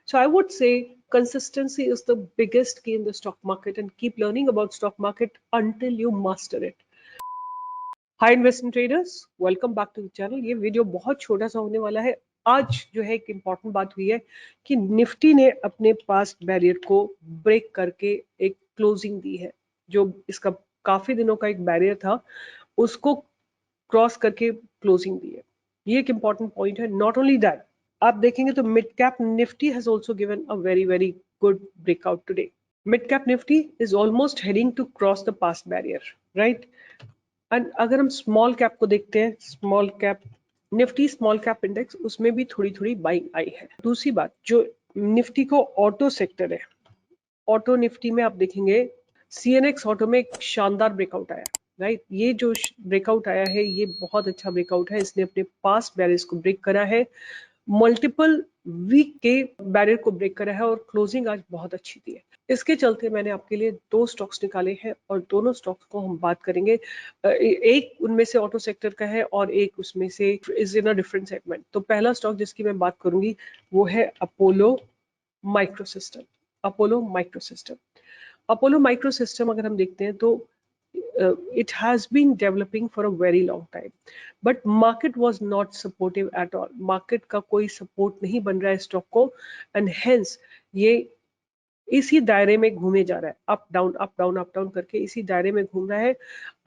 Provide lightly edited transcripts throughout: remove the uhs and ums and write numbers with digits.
So I would say consistency is the biggest key in the stock market, and keep learning about stock market until you master it. Hi investment traders, welcome back to the channel. ये video बहुत छोटा सा होने वाला है। आज जो है एक इम्पॉर्टेंट बात हुई है कि निफ्टी ने अपने पास्ट बैरियर को ब्रेक करके एक क्लोजिंग दी है। जो इसका काफी दिनों का एक बैरियर था उसको क्रॉस करके क्लोजिंग दी है। ये एक इम्पॉर्टेंट पॉइंट है। नॉट ओनली दैट, आप देखेंगे तो mid cap Nifty has also given a very very good breakout today. Mid cap Nifty is almost heading to cross the past barrier, right. And अगर हम small cap को देखते हैं, small cap Nifty small cap index, उसमें भी थोड़ी थोड़ी buying I है। दूसरी बात, जो निफ्टी को ऑटो सेक्टर है, ऑटो निफ्टी में आप देखेंगे सीएनएक्स ऑटो में एक शानदार ब्रेकआउट आया, राइट। ये जो ब्रेकआउट आया है ये बहुत अच्छा ब्रेकआउट है। इसने अपने पास बैरियर्स को ब्रेक करा है, मल्टीपल वीक के बैरियर को ब्रेक करा है और क्लोजिंग आज बहुत अच्छी थी। इसके चलते मैंने आपके लिए दो स्टॉक्स निकाले हैं और दोनों स्टॉक्स को हम बात करेंगे। एक उनमें से ऑटो सेक्टर का है और एक उसमें से is in a different segment. तो पहला स्टॉक जिसकी मैं बात करूंगी वो है Apollo microsystem. Apollo microsystem, Apollo microsystem अगर हम देखते हैं तो it has been developing for a very long time, but market was not supportive at all. Market का कोई support नहीं बन रहा है स्टॉक को, and hence ये इसी दायरे में घूमे जा रहा है, up down up down up down करके इसी दायरे में घूम रहा है।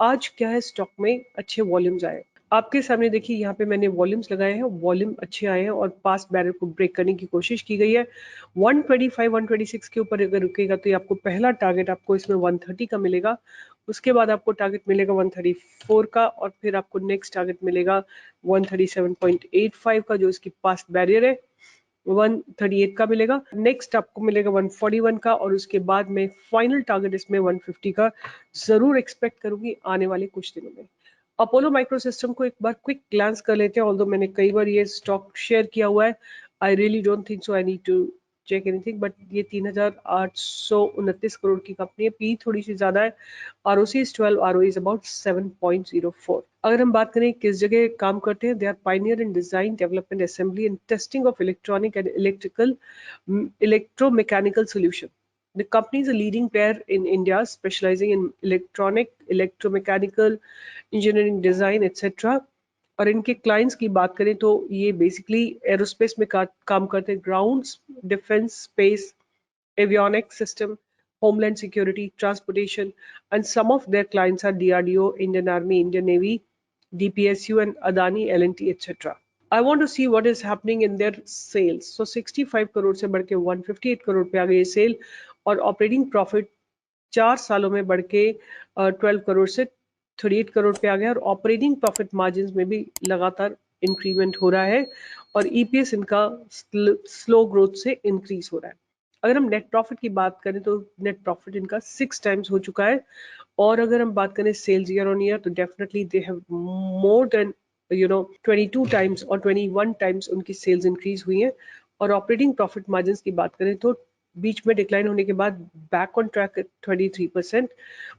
आज क्या है, स्टॉक में अच्छे वॉल्यूम्स आए। आपके सामने देखिए यहाँ पे मैंने वॉल्यूम्स लगाए हैं, वॉल्यूम अच्छे आए हैं और पास्ट बैरियर को ब्रेक करने की कोशिश की गई है। 125 126 के ऊपर अगर रुकेगा तो ये आपको पहला टारगेट आपको इसमें 130 का मिलेगा। उसके बाद आपको टारगेट मिलेगा 134 का और फिर आपको नेक्स्ट टारगेट मिलेगा 137.85 का, जो इसकी पास्ट बैरियर है। 138 का मिलेगा, नेक्स्ट आपको मिलेगा 141 का और उसके बाद में फाइनल टारगेट इसमें 150 का जरूर एक्सपेक्ट करूंगी आने वाले कुछ दिनों में। अपोलो माइक्रो सिस्टम को एक बार क्विक ग्लांस कर लेते हैं। ऑल्दो मैंने कई बार ये स्टॉक शेयर किया हुआ है, I really don't think so I need to check anything, but ये 3,829 करोड़ की कंपनी है। पी थोड़ी सी ज्यादा है, ROC is 12, ROE is about 7.04। अगर हम बात करें किस जगह काम करते हैं, they are pioneer in design, development, assembly and testing of electronic and electromechanical solution. The company is a leading player in India, specializing in electronic, electromechanical, engineering design, etc. और इनके क्लाइंट्स की बात करें तो ये बेसिकली एरोस्पेस में काम करते हैं, ground defence, space, avionics system, homeland security, transportation, and some of their clients are DRDO, Indian Army, Indian Navy, DPSU, and Adani, L&T, etc. I want to see what is happening in their sales. So 65 crore से बढ़ के 158 करोड़ पे आ गई cell और operating profit 4 सालों में बढ़ के 12 करोड़ से 38 करोड़ पे आ गया और ऑपरेटिंग प्रॉफिट मार्जिन में भी लगातार इंक्रीमेंट हो रहा है और ईपीएस इनका स्लो ग्रोथ से इंक्रीज हो रहा है। अगर हम नेट प्रॉफिट की बात करें तो नेट प्रॉफिट इनका 6 टाइम्स हो चुका है और अगर हम बात करें सेल्स ईयर ऑन ईयर तो definitely they have more than 22 times और 21 टाइम्स उनकी सेल्स इंक्रीज हुई है। और ऑपरेटिंग प्रॉफिट मार्जिन की बात करें तो बीच में डिक्लाइन होने के बाद बैक ऑन ट्रैक 23%।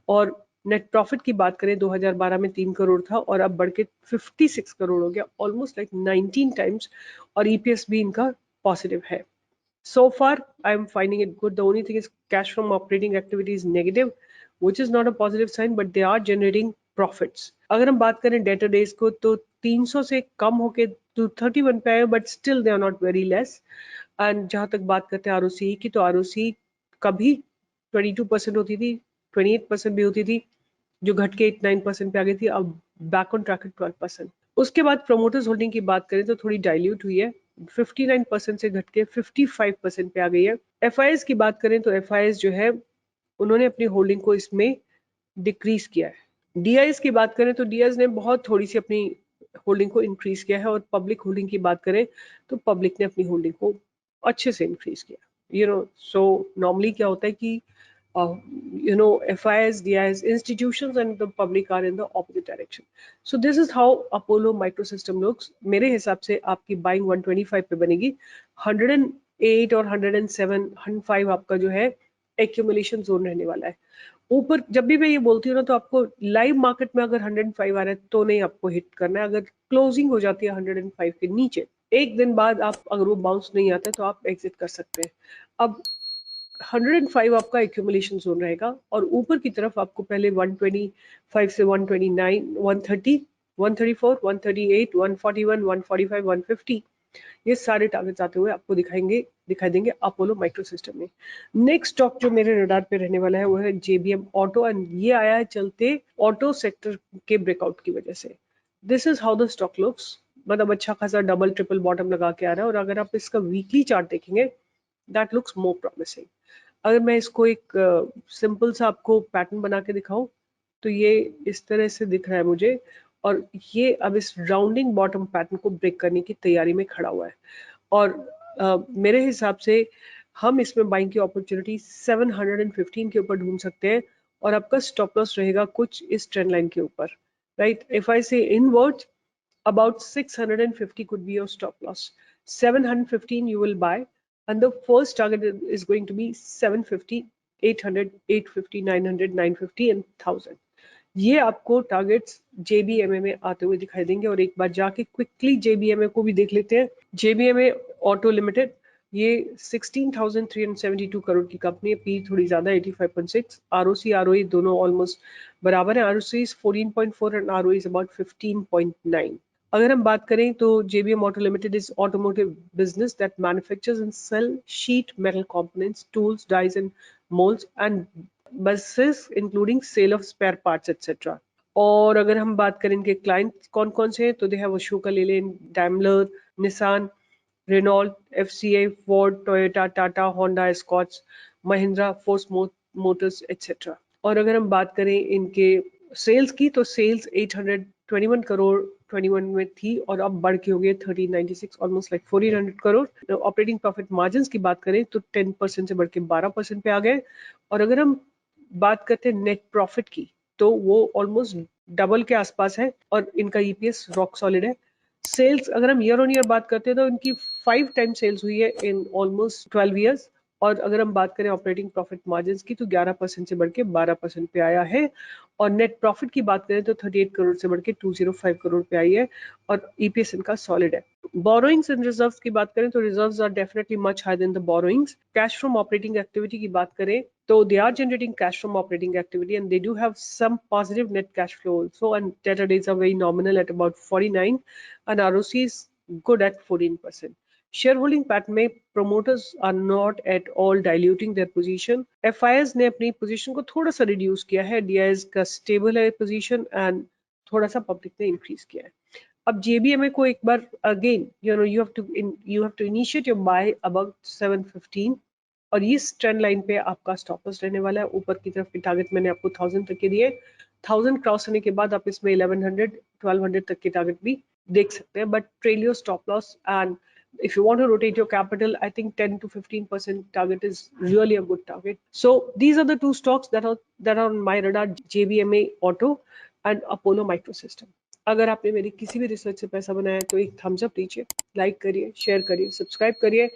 और नेट प्रॉफिट की बात करें 2012 में 3 करोड़ था और अब बढ़ के 56 करोड़ हो गया, ऑलमोस्ट लाइक 19 टाइम्स। और ईपीएस भी इनका पॉजिटिव है। So far, I'm finding it good. The only thing is cash from operating activity is negative, which is not a positive sign, but they are generating profits. अगर हम बात करें debtor days को तो 300 से कम होके 231 पे आए, but still they are not very less. And जहां तक बात करते हैं आरओसी की, तो आरओसी कभी 22% होती थी, 28% भी होती थी, जो घट के 89% पे आ गई थी, अब बैक ऑन ट्रैक 12%। उसके बाद प्रमोटर्स होल्डिंग की बात करें तो थोड़ी डाइल्यूट हुई है, 59% से घट के 55% पे आ गई है। एफआईएस की बात करें तो एफआईएस जो है उन्होंने अपनी होल्डिंग को इसमें डिक्रीज किया है। डीआईएस की बात करें तो डीआईएस ने बहुत थोड़ी सी अपनी होल्डिंग को इंक्रीज किया है और पब्लिक होल्डिंग की बात करें तो पब्लिक ने अपनी होल्डिंग को अच्छे से इंक्रीज किया। सो नॉर्मली क्या होता है कि FIs, DIs, institutions and the public are in the opposite direction. So this is how Apollo Microsystem looks. मेरे हिसाब से आपकी बाइंग 125 पे बनेगी, 108 और 107, 105 आपका जो है एक्यूमुलेशन जोन रहने वाला है। ऊपर जब भी मैं ये बोलती हूँ ना तो आपको लाइव मार्केट में अगर 105 आ रहा है तो नहीं आपको हिट करना है। अगर क्लोजिंग हो जाती है 105 के नीचे एक दिन बाद आप अगर वो बाउंस नहीं आता तो आप एग्जिट कर सकते हैं। अब 105 आपका एक्यूमुलेशन जोन रहेगा और ऊपर की तरफ आपको पहले 125 से 129, 130, 134, 138, 141, 145, 150 ये सारे टारगेट्स आते हुए आपको दिखाई देंगे अपोलो माइक्रो सिस्टम में। नेक्स्ट स्टॉक जो मेरे रडार पे रहने वाला है वो है जेबीएम ऑटो, एंड ये आया है चलते ऑटो सेक्टर के ब्रेकआउट की वजह से। This is how the stock looks, मतलब अच्छा खासा डबल ट्रिपल बॉटम लगा के आ रहा है। और अगर आप इसका वीकली चार्ट देखेंगे दैट लुक्स मोर प्रॉमिसिंग। अगर मैं इसको एक सिंपल सा आपको पैटर्न बना के दिखाऊं तो ये इस तरह से दिख रहा है मुझे, और ये अब इस राउंडिंग बॉटम पैटर्न को ब्रेक करने की तैयारी में खड़ा हुआ है। और मेरे हिसाब से हम इसमें बाइंग की अपॉर्चुनिटी 715 के ऊपर ढूंढ सकते हैं, और आपका स्टॉप लॉस रहेगा कुछ इस ट्रेंड लाइन के ऊपर, राइट। इफ आई से inward, about 650 could be your stop loss. 715 you will buy, and the first target is going to be 750, 800, 850, 900, 950 and 1000. ये आपको टारगेट्स जेबीएमए में आते हुए दिखाई देंगे। और एक बार जाके क्विकली जेबीएमए को भी देख लेते हैं। जेबीएमए ऑटो लिमिटेड ये 16,372 करोड़ की कंपनी है। पी थोड़ी ज्यादा 85.6, आरओसी आरओई दोनों ऑलमोस्ट बराबर है। ROC is 14.4 and ROE is about 15.9। अगर हम बात करें तो JBM Auto Limited is automotive business that manufactures and sell sheet metal components, tools, dies and molds and buses including sale of spare parts etc. और अगर हम बात करें इनके क्लाइंट कौन कौन से हैं तो they have Ashoka Leyland, Daimler, Nissan, Renault, FCA, Ford, Toyota, Tata, Honda, Scotch, Mahindra, Force Motors etcetera. और अगर हम बात करें इनके सेल्स की तो सेल्स 821 करोड़ 21 में थी और अब बढ़ के हो गई 1396, almost like 1400 crore. Operating profit margins की बात करें तो 10% से बढ़ के 12% पे आ गए। और अगर हम बात करते हैं नेट प्रॉफिट की तो वो ऑलमोस्ट डबल के आसपास है, और इनका EPS रॉक सॉलिड है। सेल्स अगर हम ईयर ऑन ईयर बात करते हैं तो इनकी 5 टाइम सेल्स हुई है इन ऑलमोस्ट 12 ईयर्स। और अगर हम बात करें ऑपरेटिंग प्रॉफिट मार्जिन की तो 11% से बढ़ के 12% पे आया है। और नेट प्रॉफिट की बात करें तो 38 करोड़ से बढ़ के 205 करोड़ पे आई है, और EPS इनका सॉलिड है। बोरोइंग्स एंड रिजर्व्स की बात करें तो reserves are definitely much higher than the borrowings. Cash from operating activity की बात करें तो they are generating cash from operating activity, and they do have some positive net cash flow also, and debtor days are very nominal at about 49, and ROC is good at 14%. Shareholding pattern में promoters are not at all diluting their position. FIS ने अपनी position को थोड़ा सा reduce किया है, DIS का stable है position, and थोड़ा सा public ने increase किया है। अब JBMA को एक बार again you have to initiate your buy above 715, और इस ट्रेंड लाइन पे आपका स्टॉप लॉस रहने वाला है। ऊपर की तरफ की टारगेट मैंने आपको 1000 तक के दिए। 1000 क्रॉस होने के बाद आप इसमें 1100, 1200 तक के टारगेट भी देख सकते हैं, but trail your stop loss, and if you want to rotate your capital, I think 10 to 15% target is really a good target. So these are the two stocks that are on my radar: JBMA Auto and Apollo Microsystem. अगर आपने मेरी किसी भी research से पैसा बनाया है तो एक थम्स अप दीजिए, लाइक करिए, शेयर करिए, सब्सक्राइब करिए।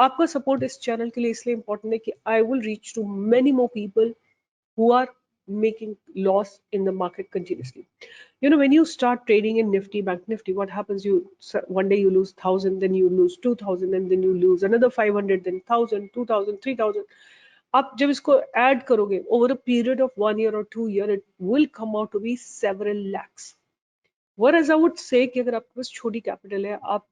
आपका सपोर्ट इस चैनल के लिए इसलिए इम्पोर्टेंट है कि I will reach to many more people who are making loss in the market continuously. When you start trading in Nifty, Bank Nifty, what happens? One day you lose 1,000, then you lose 2,000, and then you lose another 500, then 1,000, 2,000, 3,000. आप जब इसको add करोगे over a period of 1 year or 2 year, it will come out to be several lakhs. Whereas I would say कि अगर आपके पास छोटी capital है, आप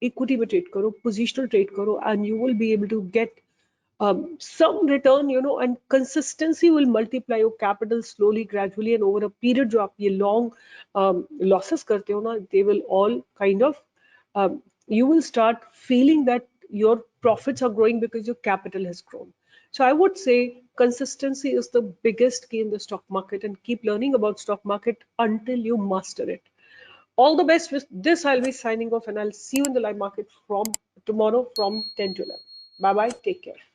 इक्विटी में ट्रेड करो, पोजिशनल ट्रेड करो, and you will be able to get some return, and consistency will multiply your capital slowly, gradually, and over a period जो आप ये long losses करते हो ना, they will all kind of you will start feeling that your profits are growing because your capital has grown. So I would say consistency is the biggest key in the stock market, and keep learning about stock market until you master it. All the best. With this, I'll be signing off, and I'll see you in the live market from tomorrow from 10 to 11. Bye bye. Take care.